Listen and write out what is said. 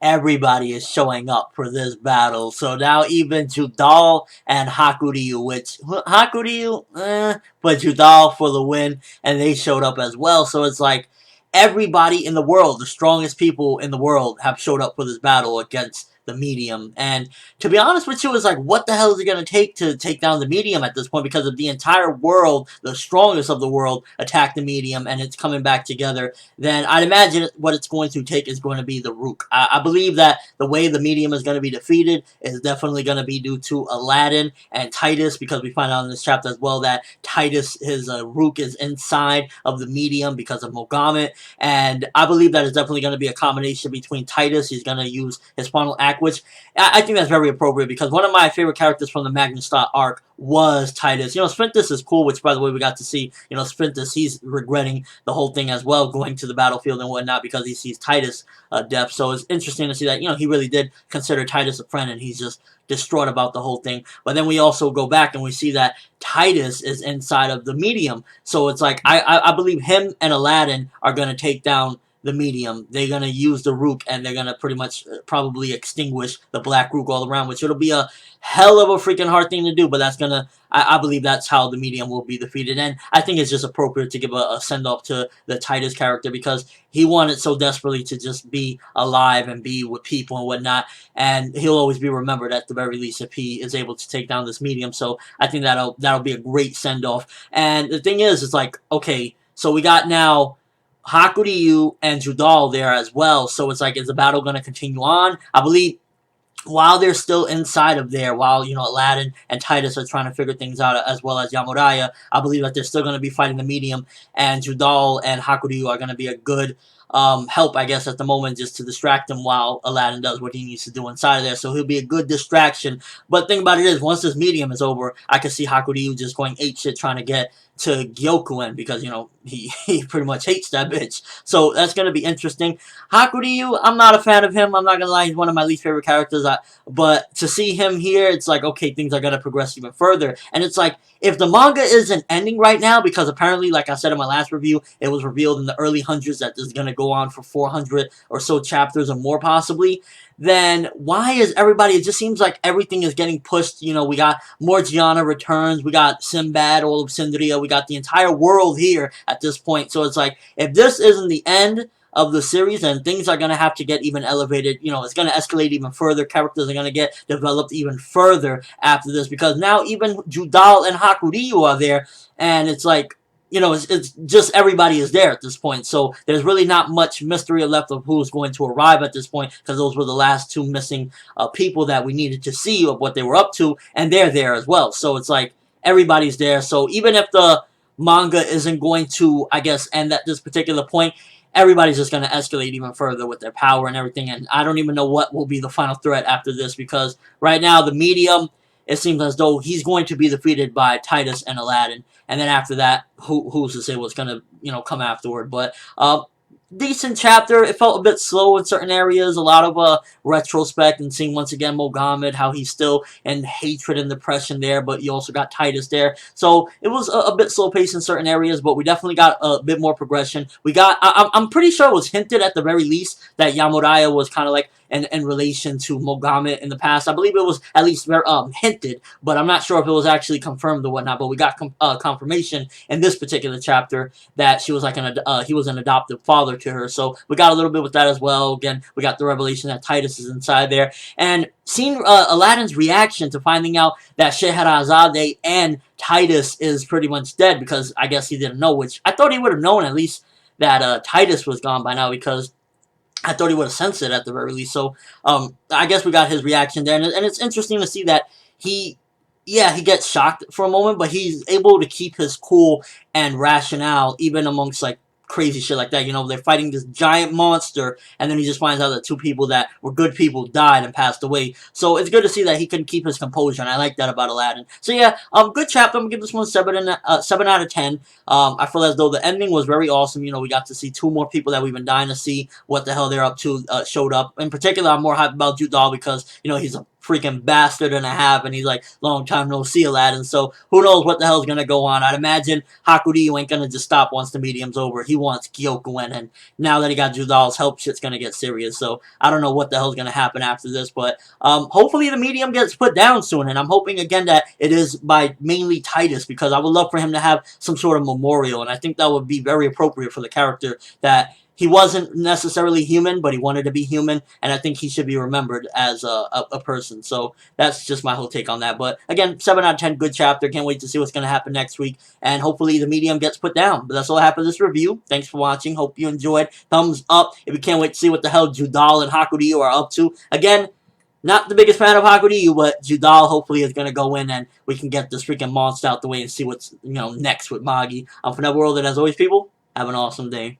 everybody is showing up for this battle. So now even Judal and Hakuryu, which Hakuryu, but Judal for the win, and they showed up as well. So it's like everybody in the world, the strongest people in the world, have showed up for this battle against the medium. And to be honest with you, it's like, what the hell is it going to take down the medium at this point? Because if the entire world, the strongest of the world, attack the medium and it's coming back together, then I'd imagine what it's going to take is going to be the Rook. I believe that the way the medium is going to be defeated is definitely going to be due to Aladdin and Titus, because we find out in this chapter as well that Titus, his Rook, is inside of the medium because of Mogamit. And I believe that it's definitely going to be a combination between Titus. He's going to use his final act, which I think that's very appropriate, because one of my favorite characters from the Magna Star arc was Titus. You know, Sphintus is cool, which, by the way, we got to see, you know, Sphintus, he's regretting the whole thing as well, going to the battlefield and whatnot, because he sees Titus' death. So it's interesting to see that, you know, he really did consider Titus a friend, and he's just distraught about the whole thing. But then we also go back and we see that Titus is inside of the medium. So it's like, I believe him and Aladdin are going to take down the medium. They're going to use the Rook, and they're going to pretty much probably extinguish the Black Rook all around, which it'll be a hell of a freaking hard thing to do, but that's going to, I believe that's how the medium will be defeated. And I think it's just appropriate to give a send-off to the Titus character, because he wanted so desperately to just be alive and be with people and whatnot, and he'll always be remembered at the very least if he is able to take down this medium. So I think that'll be a great send-off. And the thing is, it's like, okay, so we got now Hakuryu and Judal there as well. So it's like, is the battle going to continue on? I believe while they're still inside of there, while, you know, Aladdin and Titus are trying to figure things out, as well as Yamuraya, I believe that they're still going to be fighting the medium, and Judal and Hakuryu are going to be a good help, I guess, at the moment, just to distract him while Aladdin does what he needs to do inside of there. So he'll be a good distraction. But the thing about it is, once this medium is over, I can see Hakuryu just going apeshit trying to get to Gyokuen, because, you know, he pretty much hates that bitch. So that's going to be interesting. Hakuryu, I'm not a fan of him. I'm not going to lie. He's one of my least favorite characters. But to see him here, it's like, okay, things are going to progress even further. And it's like, if the manga isn't ending right now, because apparently, like I said in my last review, it was revealed in the early hundreds that this is going to go on for 400 or so chapters or more possibly, then why is everybody, it just seems like everything is getting pushed. You know, we got Morgiana returns, we got Sinbad, all of Cinderia, we got the entire world here at this point. So it's like, if this isn't the end of the series, and things are going to have to get even elevated, you know, it's going to escalate even further, characters are going to get developed even further after this, because now even Judal and Hakuryu are there, and it's like, you know, it's just everybody is there at this point. So there's really not much mystery left of who's going to arrive at this point, because those were the last two missing people that we needed to see of what they were up to, and they're there as well. So it's like everybody's there. So even if the manga isn't going to, I guess, end at this particular point, everybody's just going to escalate even further with their power and everything. And I don't even know what will be the final threat after this, because right now the medium, it seems as though he's going to be defeated by Titus and Aladdin. And then after that, who's to say what's going to, you know, come afterward. But decent chapter. It felt a bit slow in certain areas. A lot of retrospect and seeing once again Mogamit, how he's still in hatred and depression there, but you also got Titus there. So it was a bit slow paced in certain areas, but we definitely got a bit more progression. We got, I'm pretty sure it was hinted at the very least that Yamuraya was kind of like in relation to Mogamit in the past. I believe it was at least hinted, but I'm not sure if it was actually confirmed or whatnot. But we got confirmation in this particular chapter that she was like he was an adoptive father to her. So we got a little bit with that as well. Again, we got the revelation that Titus is inside there, and seeing Aladdin's reaction to finding out that Scheherazade and Titus is pretty much dead, because I guess he didn't know, which I thought he would have known at least that Titus was gone by now, because I thought he would have sensed it at the very least. So, I guess we got his reaction there. And it's interesting to see that he gets shocked for a moment, but he's able to keep his cool and rationale, even amongst, like, crazy shit like that. You know, they're fighting this giant monster, and then he just finds out that two people that were good people died and passed away. So it's good to see that he can keep his composure, and I like that about Aladdin. So yeah, good chapter. I'm gonna give this one 7 out of 10. I feel as though the ending was very awesome. You know, we got to see two more people that we've been dying to see what the hell they're up to showed up. In particular, I'm more hyped about Judal, because, you know, he's a freaking bastard and a half, and he's like, long time no see, Aladdin. So who knows what the hell's gonna go on. I'd imagine Hakuryu ain't gonna just stop once the medium's over. He wants Kyoku in, and now that he got Judal's help, shit's gonna get serious. So I don't know what the hell's gonna happen after this, but hopefully the medium gets put down soon, and I'm hoping again that it is by mainly Titus, because I would love for him to have some sort of memorial, and I think that would be very appropriate for the character, that he wasn't necessarily human, but he wanted to be human, and I think he should be remembered as a person. So that's just my whole take on that. But again, 7 out of 10, good chapter. Can't wait to see what's going to happen next week, and hopefully the medium gets put down. But that's all I have for this review. Thanks for watching. Hope you enjoyed. Thumbs up if you can't wait to see what the hell Judal and Hakuryu are up to. Again, not the biggest fan of Hakuryu, but Judal hopefully is going to go in and we can get this freaking monster out the way and see what's next with Magi. I'm ForneverWorld, and as always, people, have an awesome day.